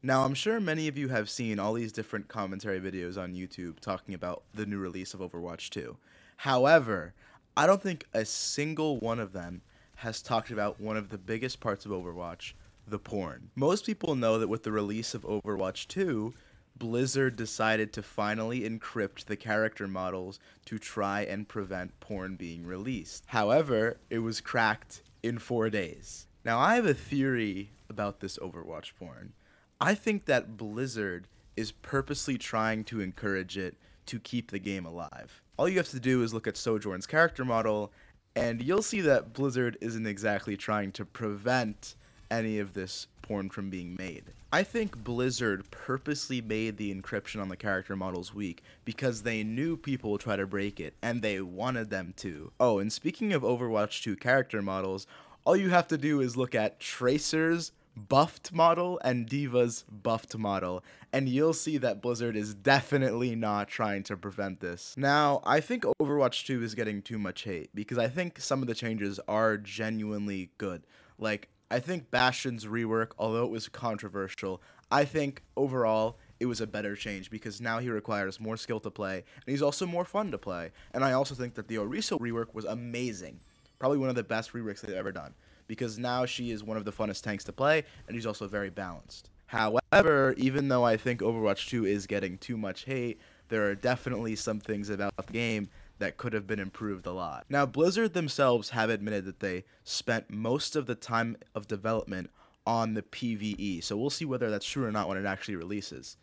Now, I'm sure many of you have seen all these different commentary videos on YouTube talking about the new release of Overwatch 2. However, I don't think a single one of them has talked about one of the biggest parts of Overwatch, the porn. Most people know that with the release of Overwatch 2, Blizzard decided to finally encrypt the character models to try and prevent porn being released. However, it was cracked in 4 days. Now, I have a theory about this Overwatch porn. I think that Blizzard is purposely trying to encourage it to keep the game alive. All you have to do is look at Sojourn's character model, and you'll see that Blizzard isn't exactly trying to prevent any of this porn from being made. I think Blizzard purposely made the encryption on the character models weak because they knew people would try to break it, and they wanted them to. Oh, and speaking of Overwatch 2 character models, all you have to do is look at Tracer's buffed model and Diva's buffed model, and you'll see that Blizzard is definitely not trying to prevent this. Now, I think Overwatch 2 is getting too much hate because I think some of the changes are genuinely good. Like, I think Bastion's rework, although it was controversial, I think overall it was a better change because now he requires more skill to play, and he's also more fun to play. And I also think that the Oriso rework was amazing. Probably one of the best reworks they've ever done, because now she is one of the funnest tanks to play, and she's also very balanced. However, even though I think Overwatch 2 is getting too much hate, there are definitely some things about the game that could have been improved a lot. Now, Blizzard themselves have admitted that they spent most of the time of development on the PvE, so we'll see whether that's true or not when it actually releases.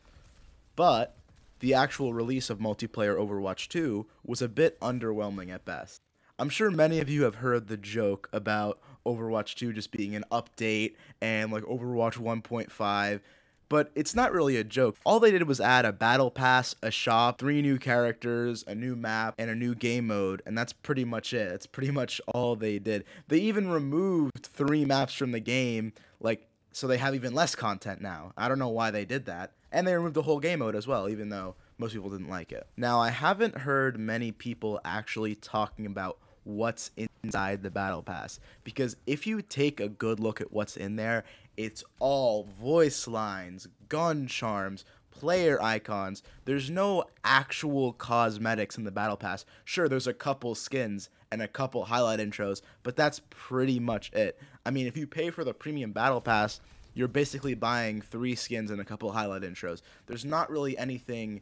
But the actual release of multiplayer Overwatch 2 was a bit underwhelming at best. I'm sure many of you have heard the joke about Overwatch 2 just being an update and like Overwatch 1.5, but it's not really a joke. All they did was add a battle pass, a shop, 3 new characters, a new map, and a new game mode, and that's pretty much it. That's pretty much all they did. They even removed 3 maps from the game, like, so they have even less content now. I don't know why they did that. And they removed the whole game mode as well, even though most people didn't like it. Now, I haven't heard many people actually talking about what's inside the battle pass, because if you take a good look at what's in there, it's all voice lines, gun charms, player icons. There's no actual cosmetics in the battle pass. Sure, there's a couple skins and a couple highlight intros, but that's pretty much it. I mean, if you pay for the premium battle pass, you're basically buying 3 skins and a couple highlight intros. There's not really anything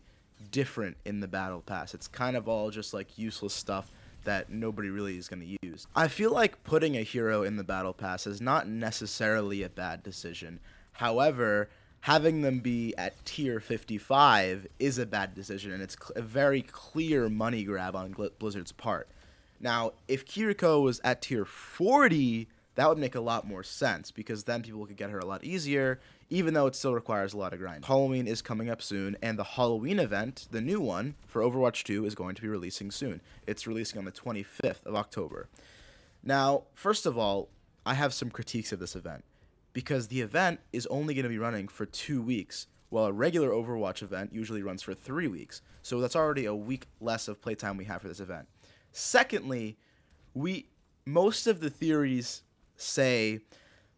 different in the battle pass. It's kind of all just like useless stuff that nobody really is going to use. I feel like putting a hero in the battle pass is not necessarily a bad decision. However, having them be at tier 55 is a bad decision, and it's a very clear money grab on Blizzard's part. Now, if Kiriko was at tier 40, that would make a lot more sense, because then people could get her a lot easier, even though it still requires a lot of grind. Halloween is coming up soon, and the Halloween event, the new one, for Overwatch 2 is going to be releasing soon. It's releasing on the 25th of October. Now, first of all, I have some critiques of this event, because the event is only going to be running for 2 weeks, while a regular Overwatch event usually runs for 3 weeks. So that's already a week less of playtime we have for this event. Secondly, most of the theories say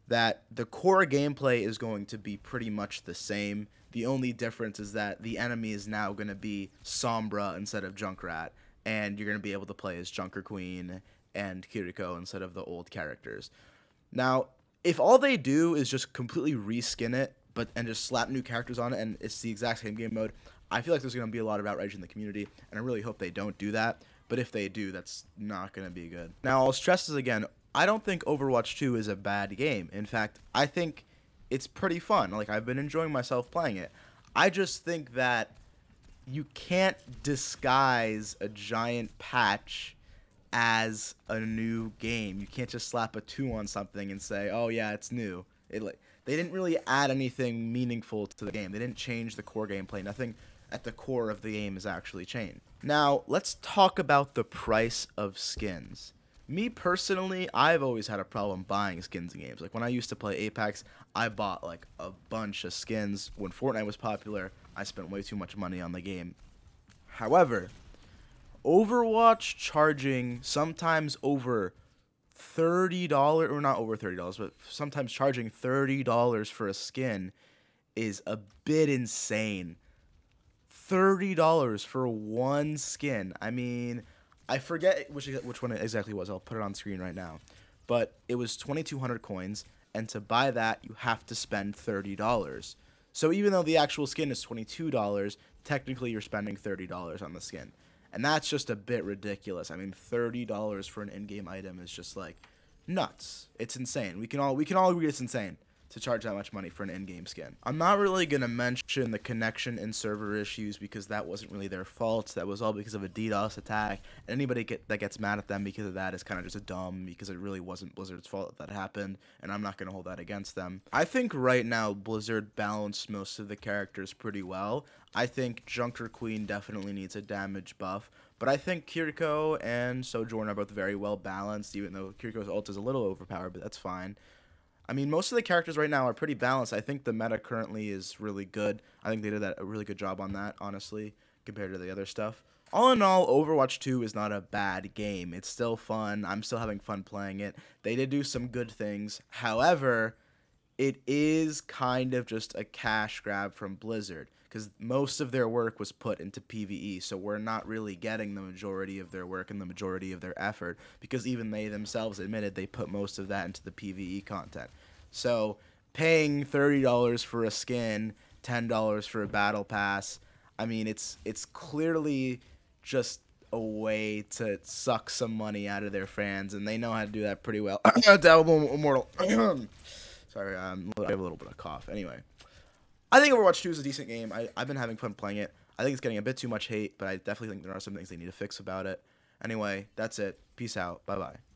that the core gameplay is going to be pretty much the same. The only difference is that the enemy is now going to be Sombra instead of Junkrat, and you're going to be able to play as Junker Queen and Kiriko instead of the old characters. Now, if all they do is just completely reskin it, and just slap new characters on it, and it's the exact same game mode, I feel like there's going to be a lot of outrage in the community, and I really hope they don't do that. But if they do, that's not going to be good. Now, I'll stress this again. I don't think Overwatch 2 is a bad game. In fact, I think it's pretty fun. Like, I've been enjoying myself playing it. I just think that you can't disguise a giant patch as a new game. You can't just slap a 2 on something and say, oh yeah, it's new. They didn't really add anything meaningful to the game. They didn't change the core gameplay. Nothing at the core of the game is actually changed. Now, let's talk about the price of skins. Me personally, I've always had a problem buying skins in games. Like, when I used to play Apex, I bought like a bunch of skins. When Fortnite was popular, I spent way too much money on the game. However, Overwatch charging sometimes over $30, or not over $30, but sometimes charging $30 for a skin is a bit insane. $30 for one skin. I mean, I forget which one it exactly was. I'll put it on screen right now. But it was 2,200 coins, and to buy that, you have to spend $30. So even though the actual skin is $22, technically you're spending $30 on the skin. And that's just a bit ridiculous. I mean, $30 for an in-game item is just like nuts. It's insane. We can all agree it's insane to charge that much money for an in-game skin. I'm not really going to mention the connection and server issues because that wasn't really their fault. That was all because of a DDoS attack. And anybody that gets mad at them because of that is kind of just dumb because it really wasn't Blizzard's fault that happened, and I'm not going to hold that against them. I think right now Blizzard balanced most of the characters pretty well. I think Junker Queen definitely needs a damage buff, but I think Kiriko and Sojourn are both very well balanced, even though Kiriko's ult is a little overpowered, but that's fine. I mean, most of the characters right now are pretty balanced. I think the meta currently is really good. I think they did a really good job on that, honestly, compared to the other stuff. All in all, Overwatch 2 is not a bad game. It's still fun. I'm still having fun playing it. They did do some good things. However, it is kind of just a cash grab from Blizzard because most of their work was put into PvE, so we're not really getting the majority of their work and the majority of their effort because even they themselves admitted they put most of that into the PvE content. So paying $30 for a skin, $10 for a battle pass, I mean, it's clearly just a way to suck some money out of their fans, and they know how to do that pretty well. Dabble Immortal. Sorry, I have a little bit of cough. Anyway, I think Overwatch 2 is a decent game. I've been having fun playing it. I think it's getting a bit too much hate, but I definitely think there are some things they need to fix about it. Anyway, that's it. Peace out. Bye-bye.